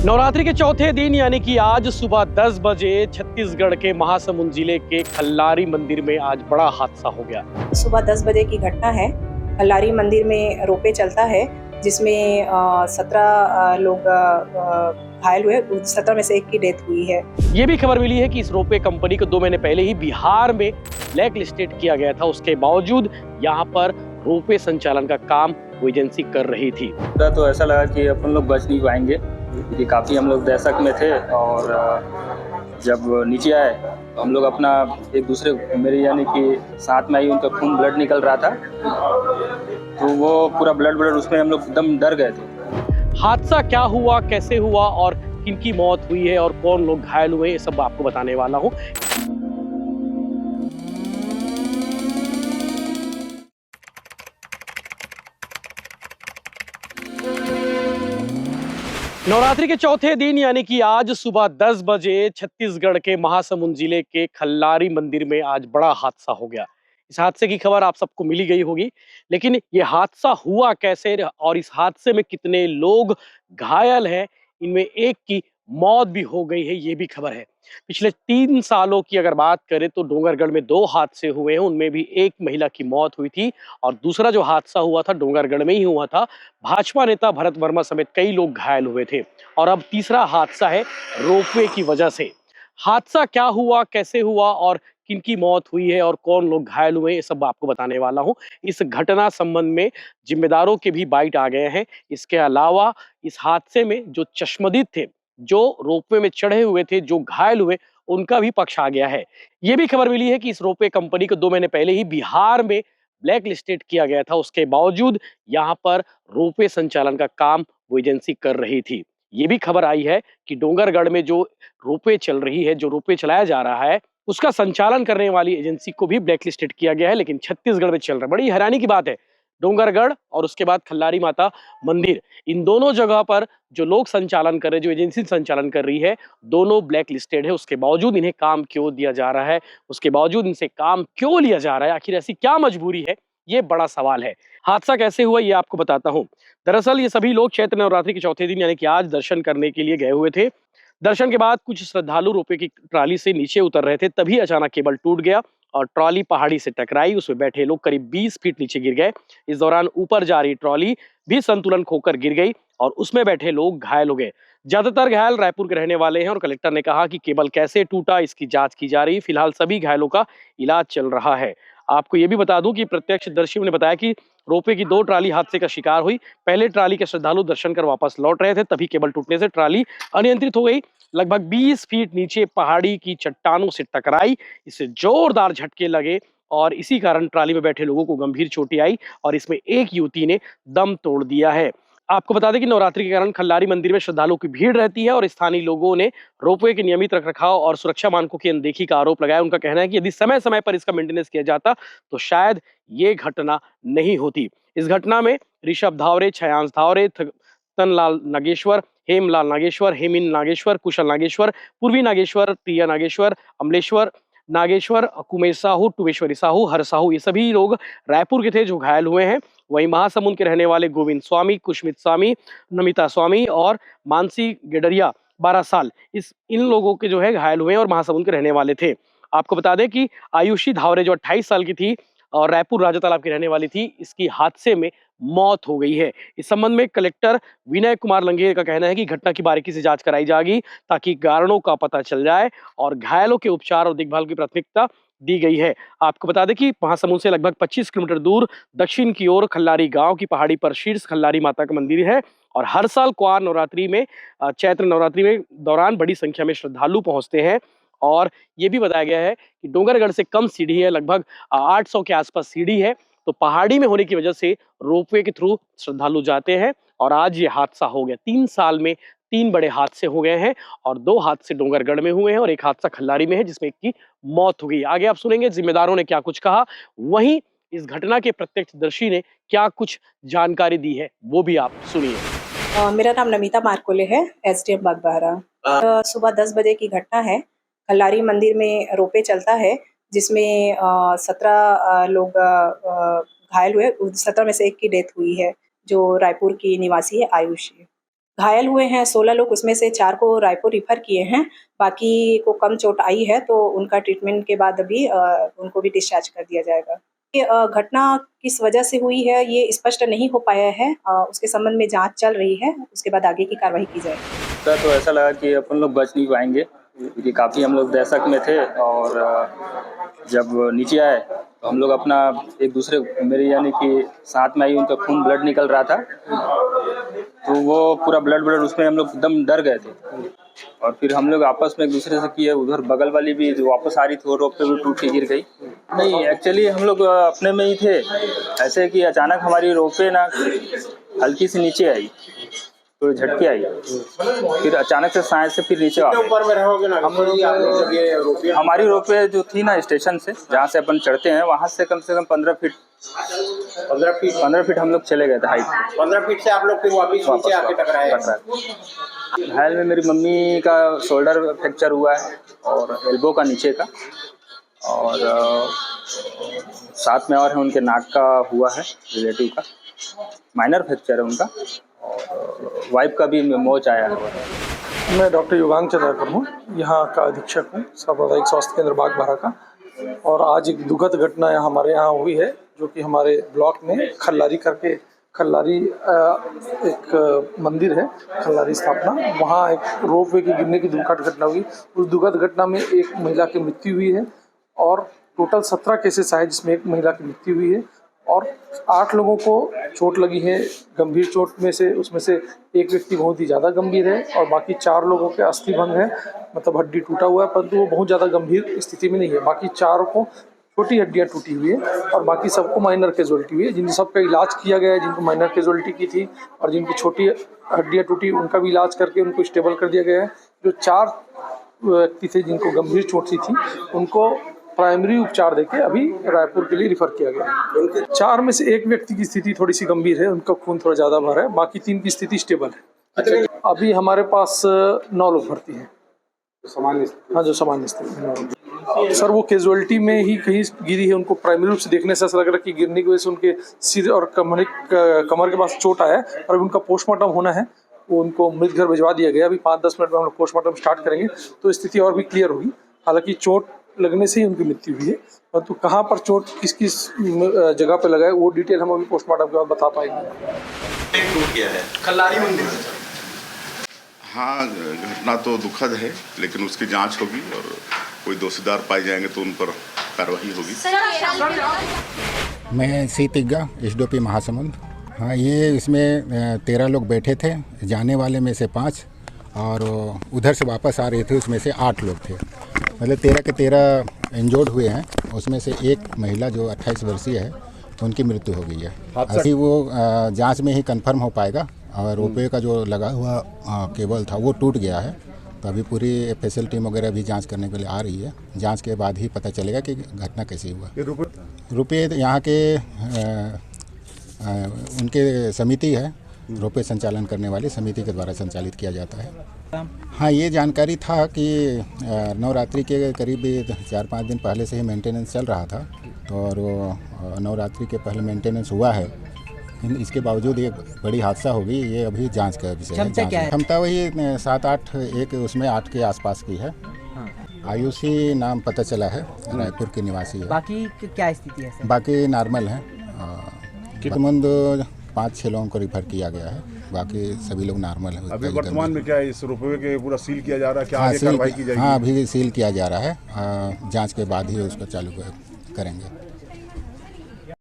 नवरात्रि के चौथे दिन यानी कि आज सुबह 10 बजे छत्तीसगढ़ के महासमुंद जिले के खल्लारी मंदिर में आज बड़ा हादसा हो गया। सुबह 10 बजे की घटना है। खल्लारी मंदिर में रोपे चलता है जिसमें 17 लोग घायल हुए, 17 में से एक की डेथ हुई है। ये भी खबर मिली है कि इस रोपवे कंपनी को 2 महीने पहले ही बिहार में ब्लैक लिस्टेड किया गया था। उसके बावजूद यहाँ पर रोपवे संचालन का काम वो एजेंसी कर रही थी। तो ऐसा लगा कि अपन लोग बच नहीं पाएंगे क्योंकि काफ़ी हम लोग दहशत में थे और जब नीचे आए तो हम लोग अपना एक दूसरे मेरे यानी कि साथ में आई उनका खून ब्लड निकल रहा था, तो वो पूरा ब्लड उसमें हम लोग एकदम डर गए थे। हादसा क्या हुआ, कैसे हुआ और किनकी मौत हुई है और कौन लोग घायल हुए, ये सब आपको बताने वाला हूँ। नवरात्रि के चौथे दिन यानी कि आज सुबह 10 बजे छत्तीसगढ़ के महासमुंद जिले के खल्लारी मंदिर में आज बड़ा हादसा हो गया। इस हादसे की खबर आप सबको मिली गई होगी, लेकिन ये हादसा हुआ कैसे और इस हादसे में कितने लोग घायल हैं, इनमें एक की मौत भी हो गई है, ये भी खबर है। पिछले 3 सालों की अगर बात करें तो डोंगरगढ़ में 2 हादसे हुए हैं, उनमें भी एक महिला की मौत हुई थी और दूसरा जो हादसा हुआ था डोंगरगढ़ में ही हुआ था। भाजपा नेता भरत वर्मा समेत कई लोग घायल हुए थे और अब तीसरा हादसा है रोपवे की वजह से। हादसा क्या हुआ, कैसे हुआ और किनकी मौत हुई है और कौन लोग घायल हुए, ये सब आपको बताने वाला हूं। इस घटना संबंध में जिम्मेदारों के भी बाइट आ गए हैं। इसके अलावा इस हादसे में जो चश्मदीद थे, जो रोपवे में चढ़े हुए थे, जो घायल हुए, उनका भी पक्ष आ गया है। ये भी खबर मिली है कि इस रोपवे कंपनी को 2 महीने पहले ही बिहार में ब्लैक लिस्टेड किया गया था। उसके बावजूद यहाँ पर रोपवे संचालन का काम वो एजेंसी कर रही थी। ये भी खबर आई है कि डोंगरगढ़ में जो रोपवे चल रही है, जो रोपवे चलाया जा रहा है, उसका संचालन करने वाली एजेंसी को भी ब्लैक लिस्टेड किया गया है, लेकिन छत्तीसगढ़ में चल रहा है। बड़ी हैरानी की बात है, डोंगरगढ़ और उसके बाद खल्लारी माता मंदिर, इन दोनों जगह पर जो लोग संचालन कर रहे हैं, जो एजेंसी संचालन कर रही है, दोनों ब्लैक लिस्टेड है। उसके बावजूद इन्हें काम क्यों दिया जा रहा है, उसके बावजूद इनसे काम क्यों लिया जा रहा है, आखिर ऐसी क्या मजबूरी है, ये बड़ा सवाल है। हादसा कैसे हुआ ये आपको बताता हूँ। दरअसल ये सभी लोग चैत्र नवरात्रि के चौथे दिन यानी कि आज दर्शन करने के लिए गए हुए थे। दर्शन के बाद कुछ श्रद्धालु रोपवे की ट्राली से नीचे उतर रहे थे, तभी अचानक केबल टूट गया और ट्रॉली पहाड़ी से टकराई। उसमें बैठे लोग करीब 20 फीट नीचे गिर गए। इस दौरान ऊपर जा रही ट्रॉली भी संतुलन खोकर गिर गई और उसमें बैठे लोग घायल हो गए। ज्यादातर घायल रायपुर के रहने वाले हैं और कलेक्टर ने कहा कि केबल कैसे टूटा इसकी जांच की जा रही है। फिलहाल सभी घायलों का इलाज चल रहा है। आपको ये भी बता दूं कि प्रत्यक्षदर्शियों ने बताया कि रोपवे की 2 ट्राली हादसे का शिकार हुई। पहले ट्राली के श्रद्धालु दर्शन कर वापस लौट रहे थे, तभी केबल टूटने से ट्राली अनियंत्रित हो गई। लगभग 20 फीट नीचे पहाड़ी की चट्टानों से टकराई। इससे जोरदार झटके लगे और इसी कारण ट्राली में बैठे लोगों को गंभीर चोटें आई और इसमें एक युवती ने दम तोड़ दिया है। आपको बता दें कि नवरात्रि के कारण खल्लारी मंदिर में श्रद्धालुओं की भीड़ रहती है और स्थानीय लोगों ने रोपवे के नियमित रखरखाव और सुरक्षा मानकों की अनदेखी का आरोप लगाया। उनका कहना है कि यदि समय समय पर इसका मेंटेनेंस किया जाता तो शायद ये घटना नहीं होती। इस घटना में ऋषभ धावरे, छयांश धावरे, तनलाल नागेश्वर, हेमलाल नागेश्वर, हेमिन नागेश्वर, कुशल नागेश्वर, पूर्वी नागेश्वर, प्रिया नागेश्वर, अमलेश्वर नागेश्वर, कुमेश साहू, टुवेश्वरी साहू, हर साहू, ये सभी लोग रायपुर के थे जो घायल हुए हैं। वहीं महासमुंद के रहने वाले गोविंद स्वामी, कुशमित स्वामी, नमिता स्वामी और मानसी गेडरिया 12 साल, इन लोगों के जो है घायल हुए हैं और महासमुंद के रहने वाले थे। आपको बता दें कि आयुषी धावरे जो 28 साल की थी और रायपुर राजा तालाब की रहने वाली थी, इसकी हादसे में मौत हो गई है। इस संबंध में कलेक्टर विनय कुमार लंगेर का कहना है कि घटना की बारीकी से जांच कराई जाएगी ताकि कारणों का पता चल जाए और घायलों के उपचार और देखभाल की प्राथमिकता दी गई है। आपको बता दें कि महासमुंद से लगभग 25 किलोमीटर दूर दक्षिण की ओर खल्लारी गांव की पहाड़ी पर शीर्ष खल्लारी माता का मंदिर है और हर साल क्वार नवरात्रि में, चैत्र नवरात्रि में दौरान बड़ी संख्या में श्रद्धालु पहुंचते हैं। और ये भी बताया गया है कि डोंगरगढ़ से कम सीढ़ी है, लगभग 800 के आसपास सीढ़ी है, तो पहाड़ी में होने की वजह से रोपवे के थ्रू श्रद्धालु जाते हैं और आज ये हादसा हो गया। 3 साल में 3 बड़े हादसे हो गए हैं और 2 हादसे डोंगरगढ़ में हुए हैं और एक हादसा खल्लारी में है जिसमें एक की मौत हो गई। आगे आप सुनेंगे जिम्मेदारों ने क्या कुछ कहा, वहीं इस घटना के प्रत्यक्षदर्शी ने क्या कुछ जानकारी दी है वो भी आप सुनिए। मेरा नाम नमिता मारकोले है, एसडीएम बागबाहरा। सुबह 10 बजे की घटना है। खल्लारी मंदिर में रोपे चलता है जिसमें 17 लोग घायल हुए, 17 में से एक की डेथ हुई है जो रायपुर की निवासी है आयुषी। घायल हुए हैं 16 लोग, उसमें से 4 को रायपुर रिफर किए हैं, बाकी को कम चोट आई है तो उनका ट्रीटमेंट के बाद अभी उनको भी डिस्चार्ज कर दिया जाएगा। ये घटना किस वजह से हुई है ये स्पष्ट नहीं हो पाया है, उसके संबंध में जांच चल रही है, उसके बाद आगे की कार्रवाई की जाएगी। तो ऐसा लगा कि अपन लोग बच नहीं पाएंगे क्योंकि काफ़ी हम लोग दहशत में थे और जब नीचे आए तो हम लोग अपना एक दूसरे मेरे यानी कि साथ में आई उनका खून ब्लड निकल रहा था तो वो पूरा ब्लड उसमें हम लोग एकदम डर गए थे और फिर हम लोग आपस में एक दूसरे से किए। उधर बगल वाली भी जो वापस आ रही थी वो रोप पे भी टूट के गिर गई। नहीं, एक्चुअली हम लोग अपने में ही थे, ऐसे कि अचानक हमारी रोपे ना हल्की सी नीचे आई तो झटके आई, फिर अचानक से साइड से फिर नीचे आ गई। हमारी रोपे जो थी ना स्टेशन से जहाँ से अपन चढ़ते हैं वहाँ से कम 15 फीट हम लोग चले गए थे हाइट। 15 फीट से आप लोग फिर वापस नीचे आके टकराए। घायल में मेरी मम्मी का शोल्डर फ्रैक्चर हुआ है और एल्बो का नीचे का, और साथ में और है उनके नाक का हुआ है, रिलेटिव का माइनर फ्रैक्चर है उनका, और वाइफ का भी मोच आया है। मैं डॉक्टर युगांग चंद्राकर हूँ, यहाँ का अधीक्षक हूँ सामुदायिक स्वास्थ्य केंद्र बागबाहरा का। और आज एक दुखद घटना हमारे यहाँ हुई है जो कि हमारे ब्लॉक में खल्लारी करके एक मंदिर है, खल्लारी स्थापना, वहाँ एक रोपवे के गिरने की दुखद घटना हुई। उस दुखद घटना में एक महिला की मृत्यु हुई है और टोटल 17 केसेस आए जिसमें एक महिला की मृत्यु हुई है और 8 लोगों को चोट लगी है गंभीर चोट में से, उसमें से एक व्यक्ति बहुत ही ज़्यादा गंभीर है और बाकी 4 लोगों के अस्थि भंग है, मतलब हड्डी टूटा हुआ है, परंतु वो बहुत ज़्यादा गंभीर स्थिति में नहीं है। बाकी 4 को छोटी हड्डियाँ टूटी हुई है और बाकी सबको माइनर कैजुअलिटी हुई है। जिन सबका इलाज किया गया है, जिनको माइनर कैजुअलिटी की थी और जिनकी छोटी हड्डियाँ टूटी उनका भी इलाज करके उनको स्टेबल कर दिया गया है। जो 4 व्यक्ति थे जिनको गंभीर चोट सी थी उनको प्राइमरी उपचार देके अभी रायपुर के लिए रिफर किया गया। 4 में से एक व्यक्ति की स्थिति थोड़ी सी गंभीर है, उनका खून थोड़ा ज़्यादा भरा है, बाकी 3 की स्थिति स्टेबल है। अभी हमारे पास 9 लोग भर्ती हैं सामान्य स्थिति। हाँ, जो सामान्य स्थिति सर वो कैजुअलिटी में ही कहीं गिरी है, उनको प्राइमरी रूप से देखने से ऐसा लग रहा है कि गिरने की वजह से उनके सिर और कमर के पास चोट आया है और अभी उनका पोस्टमार्टम होना है, वो उनको मृत घर भिजवा दिया गया। अभी 5-10 मिनट में हम लोग पोस्टमार्टम स्टार्ट करेंगे तो स्थिति और भी क्लियर होगी। हालांकि चोट लगने से ही उनकी मृत्यु हुई है, परंतु कहाँ पर चोट किस किस जगह पे लगा है वो डिटेल हम अभी पोस्टमार्टम के बाद बता पाएंगे। टूट गया है खल्लारी मंदिर में। हाँ, घटना तो दुखद है लेकिन उसकी जांच होगी और कोई दोषीदार पाए जाएंगे तो उन पर कार्रवाई होगी। मैं सी तिग्गा एसडीओपी महासमुंद। हाँ, ये इसमें 13 लोग बैठे थे, जाने वाले में से 5 और उधर से वापस आ रहे थे उसमें से 8 लोग थे, मतलब 13 के 13 इंजर्ड हुए हैं। उसमें से एक महिला जो 28 वर्षीय है उनकी मृत्यु हो गई है। अभी वो जांच में ही कंफर्म हो पाएगा और रोपवे का जो लगा हुआ केबल था वो टूट गया है, तो अभी पूरी एफएसएल टीम वगैरह भी जांच करने के लिए आ रही है। जांच के बाद ही पता चलेगा कि घटना कैसे हुआ। रुपये यहाँ के उनके समिति है, रोपवे संचालन करने वाली समिति के द्वारा संचालित किया जाता है। हाँ, ये जानकारी था कि नवरात्रि के करीब 4-5 दिन पहले से ही मेंटेनेंस चल रहा था, तो और नवरात्रि के पहले मेंटेनेंस हुआ है, इसके बावजूद ये बड़ी हादसा हो गई। ये अभी जांच का विषय है। क्षमता वही 7-8, एक उसमें 8 के आसपास की है। हाँ। आयुषी नाम पता चला है, रायपुर के निवासी है। बाकी क्या स्थिति है सर? बाकी नॉर्मल है। तुरंत 5-6 लोगों को रिफर किया गया है, बाकी सभी लोग नॉर्मल है। अभी वर्तमान में क्या है, इस रोपवे के पूरा सील किया जा रहा है, क्या आगे कार्रवाई की जाएगी? हाँ, अभी सील किया जा रहा है, जाँच के बाद ही उसको चालू करेंगे।